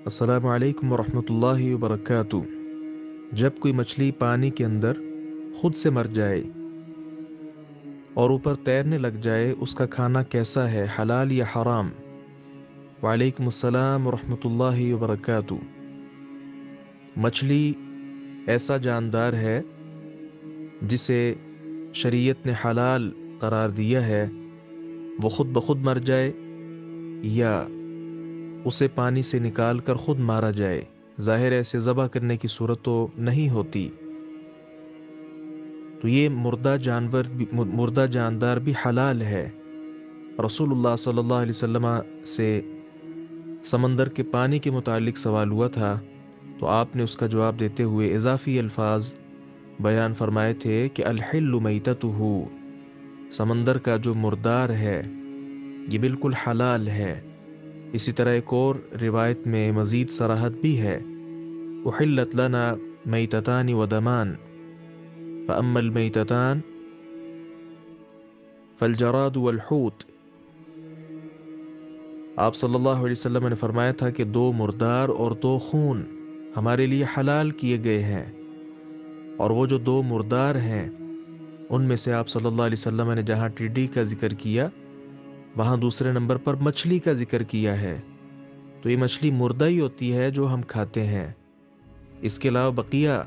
السلام علیکم ورحمۃ اللہ وبرکاتہ۔ جب کوئی مچھلی پانی کے اندر خود سے مر جائے اور اوپر تیرنے لگ جائے، اس کا کھانا کیسا ہے، حلال یا حرام؟ وعلیکم السلام ورحمۃ اللہ وبرکاتہ۔ مچھلی ایسا جاندار ہے جسے شریعت نے حلال قرار دیا ہے، وہ خود بخود مر جائے یا اسے پانی سے نکال کر خود مارا جائے۔ ظاہر ایسے ذبح کرنے کی صورت تو نہیں ہوتی، تو یہ مردہ جاندار بھی حلال ہے۔ رسول اللہ صلی اللہ علیہ وسلم سے سمندر کے پانی کے متعلق سوال ہوا تھا، تو آپ نے اس کا جواب دیتے ہوئے اضافی الفاظ بیان فرمائے تھے کہ الحل میتتہ، سمندر کا جو مردار ہے یہ بالکل حلال ہے۔ اسی طرح ایک اور روایت میں مزید صراحت بھی ہے، احلت لنا میتتان ودمان فاما المیتتان فالجراد والحوت۔ آپ صلی اللہ علیہ وسلم نے فرمایا تھا کہ دو مردار اور دو خون ہمارے لیے حلال کیے گئے ہیں، اور وہ جو دو مردار ہیں ان میں سے آپ صلی اللہ علیہ وسلم نے جہاں ٹڈی کا ذکر کیا وہاں دوسرے نمبر پر مچھلی کا ذکر کیا ہے، تو یہ مچھلی مردہ ہی ہوتی ہے جو ہم کھاتے ہیں۔ اس کے علاوہ بقیہ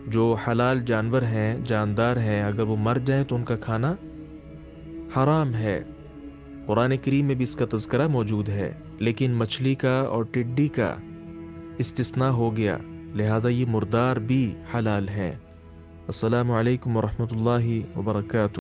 جو حلال جانور ہیں، جاندار ہیں، اگر وہ مر جائیں تو ان کا کھانا حرام ہے۔ قرآن کریم میں بھی اس کا تذکرہ موجود ہے، لیکن مچھلی کا اور ٹڈی کا استثناء ہو گیا، لہذا یہ مردار بھی حلال ہیں۔ السلام علیکم ورحمۃ اللہ وبرکاتہ۔